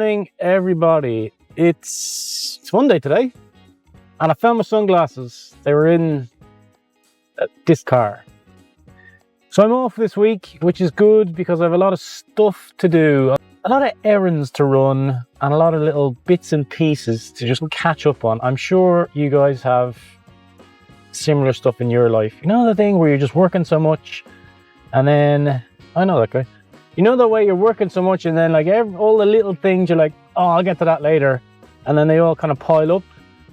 morning, everybody. It's Monday today, and I found my sunglasses. They were in this car. So I'm off this week, which is good because I have a lot of stuff to do, a lot of errands to run, and a lot of little bits and pieces to just catch up on. I'm sure you guys have similar stuff in your life. You know the thing where you're just working so much, and then, I know that guy. You know the way you're working so much, and then like all the little things, you're like, oh, I'll get to that later. And then they all kind of pile up.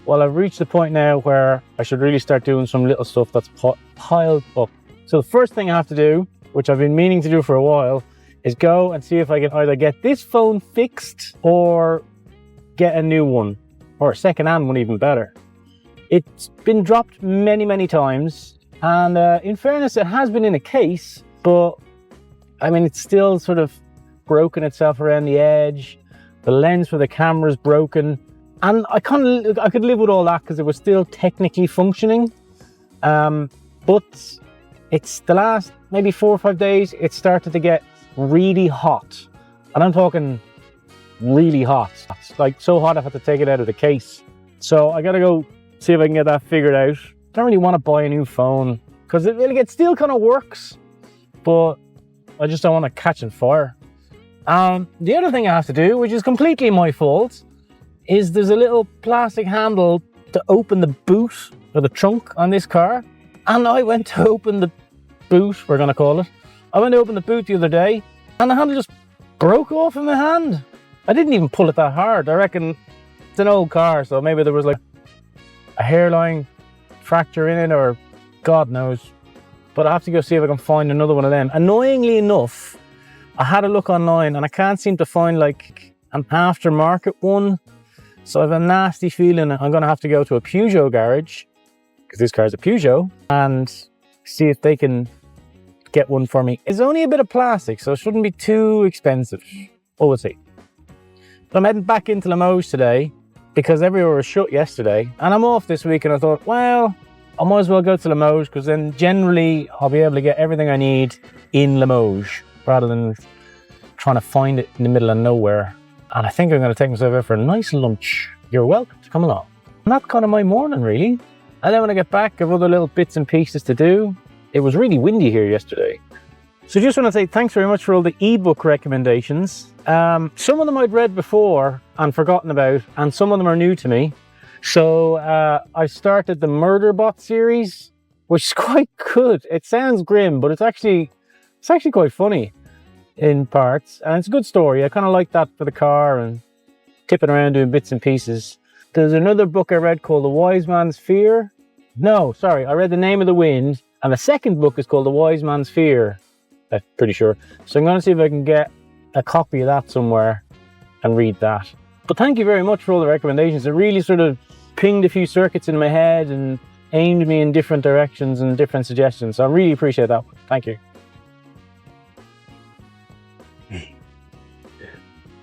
Well, I've reached the point now where I should really start doing some little stuff that's piled up. So the first thing I have to do, which I've been meaning to do for a while, is go and see if I can either get this phone fixed or get a new one, or a second-hand one, even better. It's been dropped many, many times. And in fairness, it has been in a case, but I mean, it's still sort of broken itself around the edge. The lens for the camera's broken. And I could live with all that because it was still technically functioning. But it's the last maybe 4 or 5 days, it started to get really hot. And I'm talking really hot. It's like so hot I've had to take it out of the case. So I gotta go see if I can get that figured out. I don't really want to buy a new phone because it still kind of works, but I just don't want to catch on fire. The other thing I have to do, which is completely my fault, is there's a little plastic handle to open the boot or the trunk on this car. And I went to open the boot, we're going to call it. I went to open the boot the other day and the handle just broke off in my hand. I didn't even pull it that hard. I reckon it's an old car, so maybe there was like a hairline fracture in it, or God knows. But I have to go see if I can find another one of them. Annoyingly enough, I had a look online and I can't seem to find like an aftermarket one. So I have a nasty feeling I'm going to have to go to a Peugeot garage, because this car is a Peugeot, and see if they can get one for me. It's only a bit of plastic, so it shouldn't be too expensive. Well, we'll see. But I'm heading back into Limoges today because everywhere was shut yesterday. And I'm off this week, and I thought, well, I might as well go to Limoges because then generally I'll be able to get everything I need in Limoges rather than trying to find it in the middle of nowhere. And I think I'm going to take myself out for a nice lunch. You're welcome to come along. And that's kind of my morning, really. And then when I get back, I have other little bits and pieces to do. It was really windy here yesterday. So just want to say thanks very much for all the ebook recommendations. Some of them I'd read before and forgotten about, and some of them are new to me. So I started the Murderbot series, which is quite good. It sounds grim, but it's actually quite funny in parts, and it's a good story. I kind of like that for the car and tipping around doing bits and pieces. There's another book I read called The Wise Man's Fear. No, sorry, I read The Name of the Wind, and the second book is called The Wise Man's Fear, I'm pretty sure. So I'm going to see if I can get a copy of that somewhere and read that. But thank you very much for all the recommendations. It really sort of pinged a few circuits in my head and aimed me in different directions and different suggestions. So I really appreciate that. Thank you.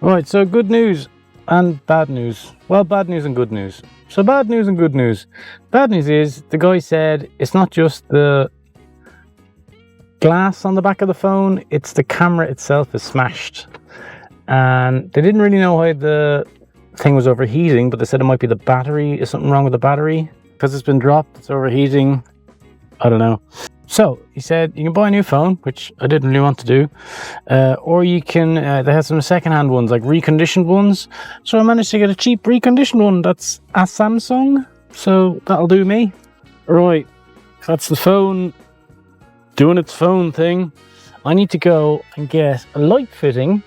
Right, so good news and bad news. Well, bad news and good news. So bad news and good news. Bad news is the guy said it's not just the glass on the back of the phone, it's the camera itself is smashed. And they didn't really know why the thing was overheating, but they said it might be the battery. Is something wrong with the battery? Because it's been dropped, it's overheating. I don't know. So he said you can buy a new phone, which I didn't really want to do, or you can, they had some second-hand ones, like reconditioned ones. So I managed to get a cheap reconditioned one that's a Samsung, so that'll do me. Right, that's the phone doing its phone thing. I need to go and get a light fitting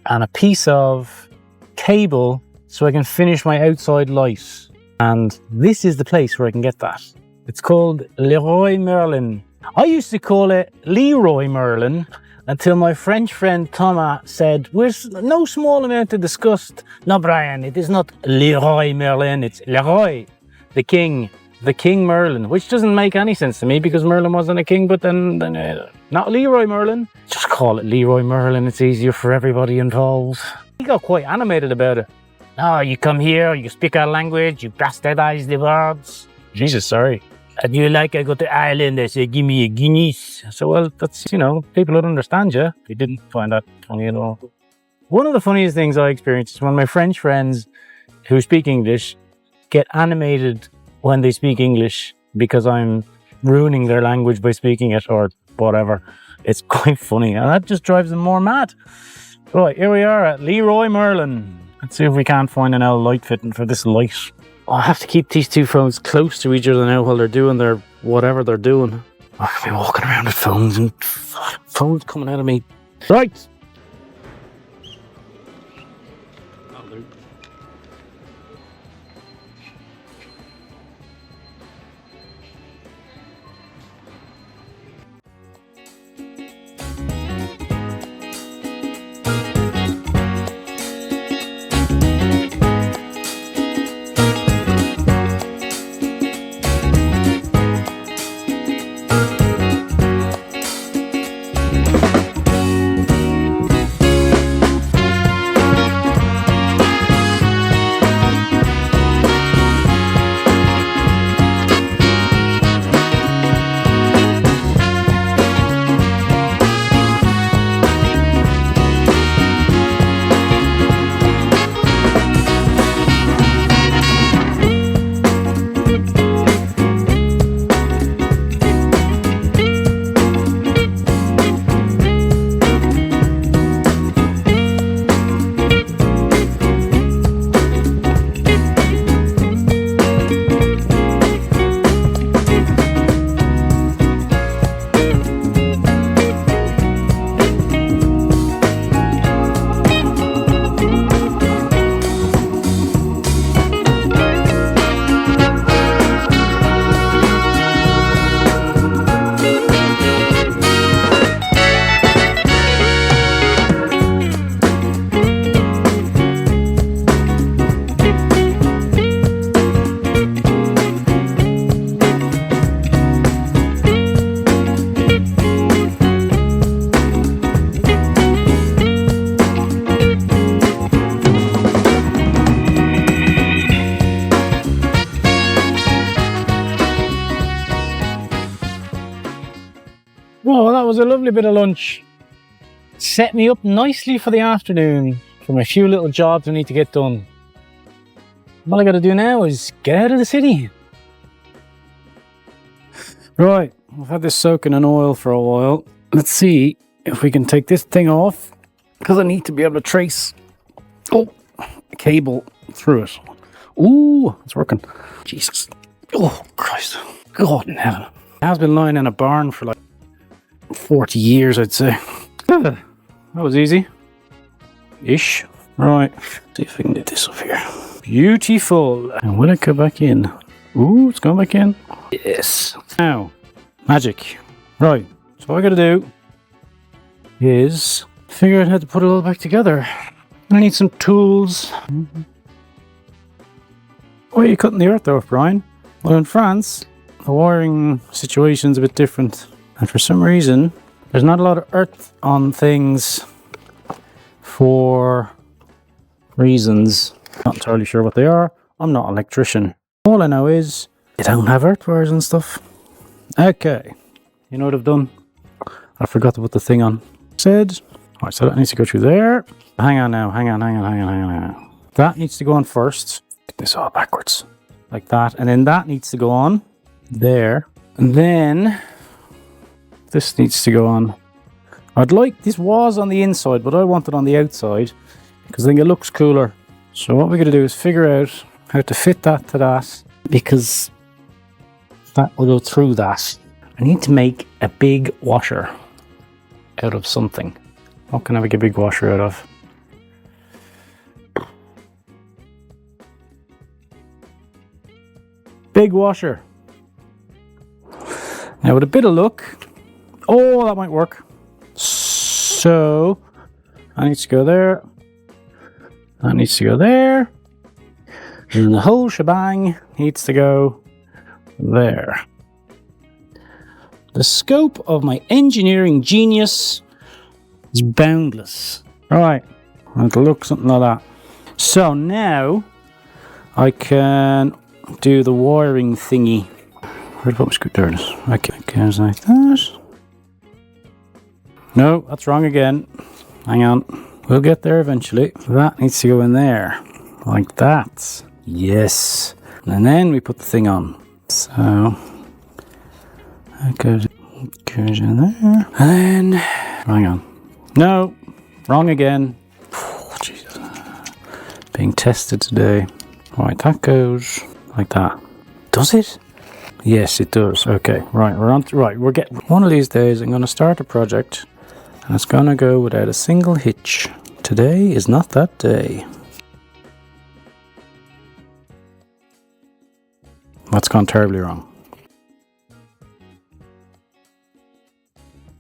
and a piece of cable so I can finish my outside light. And this is the place where I can get that. It's called Leroy Merlin. I used to call it Leroy Merlin until my French friend Thomas said, "With no small amount of disgust, no, Brian, it is not Leroy Merlin, it's Leroy, the king Merlin," which doesn't make any sense to me because Merlin wasn't a king, but then not Leroy Merlin. Just call it Leroy Merlin, it's easier for everybody involved. He got quite animated about it. "Oh, you come here, you speak our language, you bastardize the words." Jesus, sorry. "And you like I go to Ireland, they say, give me a Guinness." So, well, that's, people don't understand you. They didn't find that funny at all. One of the funniest things I experienced is when my French friends who speak English get animated when they speak English because I'm ruining their language by speaking it or whatever. It's quite funny, and that just drives them more mad. Right, here we are at Leroy Merlin. Let's see if we can't find an L light fitting for this light. Oh, I have to keep these two phones close to each other now while they're doing their whatever they're doing. I can be walking around with phones and phones coming out of me. Right. Well, that was a lovely bit of lunch. Set me up nicely for the afternoon for my few little jobs I need to get done. What I got to do now is get out of the city. Right, I've had this soaking in oil for a while. Let's see if we can take this thing off, because I need to be able to trace a cable through it. Ooh, it's working. Jesus. Oh, Christ. God in heaven. It has been lying in a barn for like 40 years, I'd say. That was easy. Ish. Right. See if we can get this up here. Beautiful. And will it go back in? Ooh, it's going back in. Yes. Now, magic. Right. So what I gotta do is figure out how to put it all back together. I need some tools. Why are you cutting the earth off, Brian? Well, in France, the wiring situation's a bit different. And for some reason, there's not a lot of earth on things for reasons. Not entirely sure what they are. I'm not an electrician. All I know is they don't have earth wires and stuff. Okay. You know what I've done? I forgot to put the thing on. Alright, so that needs to go through there. Hang on now. Hang on. That needs to go on first. Get this all backwards. Like that. And then that needs to go on there. And then this needs to go on. This was on the inside, but I want it on the outside because I think it looks cooler. So what we're going to do is figure out how to fit that to that, because that will go through that. I need to make a big washer out of something. What can I make a big washer out of? Big washer. Now with a bit of luck, that might work. So that needs to go there. That needs to go there. And the whole shebang needs to go there. The scope of my engineering genius is boundless. Right, it'll look something like that. So now I can do the wiring thingy. Where'd I put my screwdriver? Okay, it goes like that. No, that's wrong again. Hang on. We'll get there eventually. That needs to go in there. Like that. Yes. And then we put the thing on. So that goes in there. And then, hang on. No, wrong again. Oh, Jesus. Being tested today. Right, that goes like that. Does it? Yes, it does. Okay, right, we're getting one of these days. I'm going to start a project and it's going to go without a single hitch. Today is not that day. That's gone terribly wrong.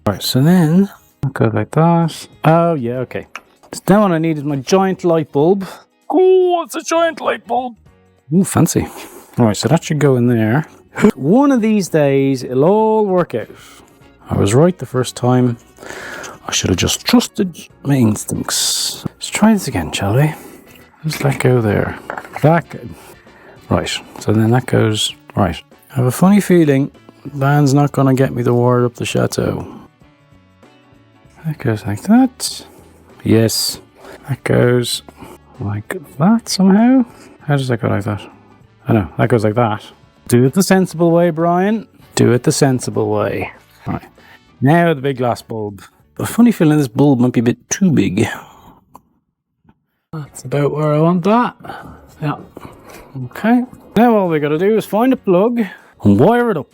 Right, so then I'll go like that. Oh yeah, okay. So now what I need is my giant light bulb. Oh, it's a giant light bulb. Ooh, fancy. Alright, so that should go in there. One of these days, it'll all work out. I was right the first time. I should have just trusted my instincts. Let's try this again, shall we? Just let go there. That. Right, so then that goes. Right. I have a funny feeling Dan's not going to get me the wire up the chateau. That goes like that. Yes. That goes like that somehow. How does that go like that? I know, that goes like that. Do it the sensible way, Brian. Do it the sensible way. Right. Now the big glass bulb. A funny feeling this bulb might be a bit too big. That's about where I want that. Yeah. Okay. Now all we got to do is find a plug and wire it up.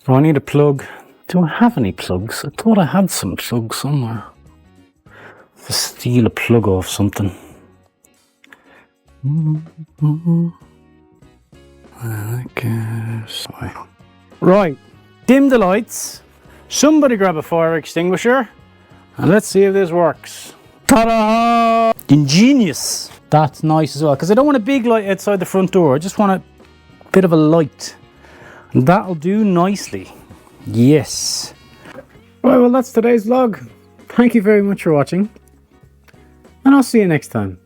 So I need a plug. Do I have any plugs? I thought I had some plugs somewhere. Just steal a plug off something. Right, dim the lights, somebody grab a fire extinguisher, and let's see if this works. Ta-da! Ingenious! That's nice as well, because I don't want a big light outside the front door, I just want a bit of a light. And that'll do nicely. Yes. Right, well that's today's vlog. Thank you very much for watching, and I'll see you next time.